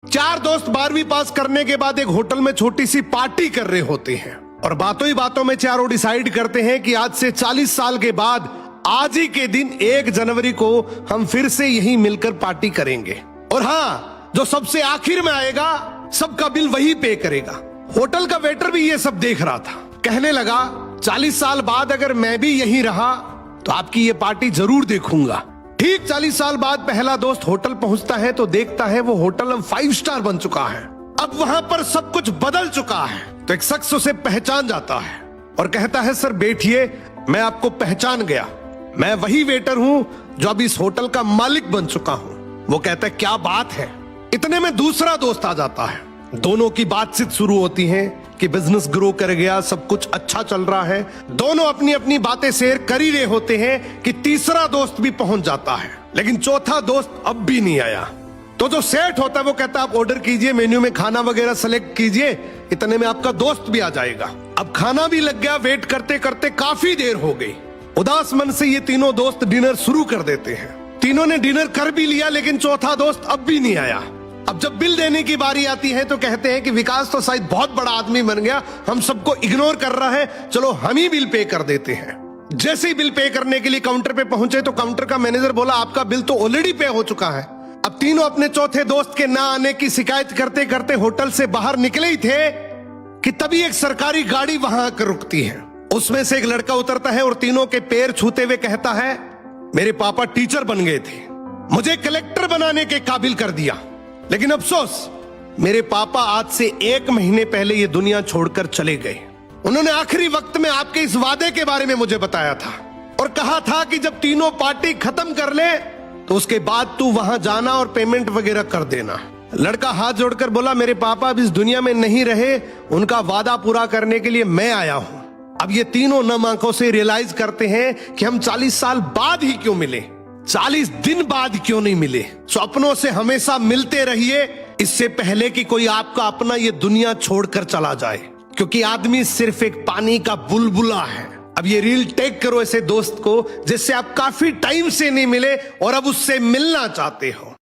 चार दोस्त 12वीं पास करने के बाद एक होटल में छोटी सी पार्टी कर रहे होते हैं और बातों ही बातों में चारों डिसाइड करते हैं कि आज से 40 साल के बाद आज ही के दिन 1 जनवरी को हम फिर से यहीं मिलकर पार्टी करेंगे। और हाँ, जो सबसे आखिर में आएगा सबका बिल वही पे करेगा। होटल का वेटर भी ये सब देख रहा था। कहने लगा 40 साल बाद अगर मैं भी यहीं रहा तो आपकी ये पार्टी जरूर देखूंगा। ठीक 40 साल बाद पहला दोस्त होटल पहुंचता है तो देखता है वो होटल अब 5 स्टार बन चुका है। अब वहां पर सब कुछ बदल चुका है। तो एक शख्स उसे पहचान जाता है और कहता है, सर बैठिए, मैं आपको पहचान गया, मैं वही वेटर हूं जो अब इस होटल का मालिक बन चुका हूं। वो कहता है, क्या बात है। इतने में दूसरा दोस्त आ जाता है। दोनों की बातचीत शुरू होती है कि बिजनेस ग्रो कर गया, सब कुछ अच्छा चल रहा है। दोनों अपनी अपनी बातें शेयर कर ही रहे होते हैं कि तीसरा दोस्त भी पहुंच जाता है, लेकिन चौथा दोस्त अब भी नहीं आया। तो जो सेठ होता है वो कहता है, आप ऑर्डर कीजिए, मेन्यू में खाना वगैरह सेलेक्ट कीजिए, इतने में आपका दोस्त भी आ जाएगा। अब खाना भी लग गया। वेट करते करते काफी देर हो गई। उदास मन से ये तीनों दोस्त डिनर शुरू कर देते हैं। तीनों ने डिनर कर भी लिया, लेकिन चौथा दोस्त अब भी नहीं आया। अब जब बिल देने की बारी आती है तो कहते हैं कि विकास तो शायद बहुत बड़ा आदमी बन गया, हम सबको इग्नोर कर रहा है, चलो हम ही बिल पे कर देते हैं। जैसे ही बिल पे करने के लिए काउंटर पे पहुंचे तो काउंटर का मैनेजर बोला, आपका बिल तो ऑलरेडी पे हो चुका है। अब तीनों अपने चौथे दोस्त के ना आने की शिकायत करते करते होटल से बाहर निकले ही थे कि तभी एक सरकारी गाड़ी वहां आकर रुकती है। उसमें से एक लड़का उतरता है और तीनों के पैर छूते हुए कहता है, मेरे पापा टीचर बन गए थे, मुझे कलेक्टर बनाने के काबिल कर दिया, लेकिन अफसोस मेरे पापा आज से 1 महीने पहले ये दुनिया छोड़कर चले गए। उन्होंने आखिरी वक्त में आपके इस वादे के बारे में मुझे बताया था और कहा था कि जब तीनों पार्टी खत्म कर ले तो उसके बाद तू वहां जाना और पेमेंट वगैरह कर देना। लड़का हाथ जोड़कर बोला, मेरे पापा अब इस दुनिया में नहीं रहे, उनका वादा पूरा करने के लिए मैं आया हूं। अब ये तीनों नम आंखों से रियलाइज करते हैं कि हम 40 साल बाद ही क्यों मिले, 40 दिन बाद क्यों नहीं मिले। स्वप्नों से हमेशा मिलते रहिए, इससे पहले कि कोई आपका अपना ये दुनिया छोड़कर चला जाए, क्योंकि आदमी सिर्फ एक पानी का बुलबुला है। अब ये रील टैग करो ऐसे दोस्त को जिससे आप काफी टाइम से नहीं मिले और अब उससे मिलना चाहते हो।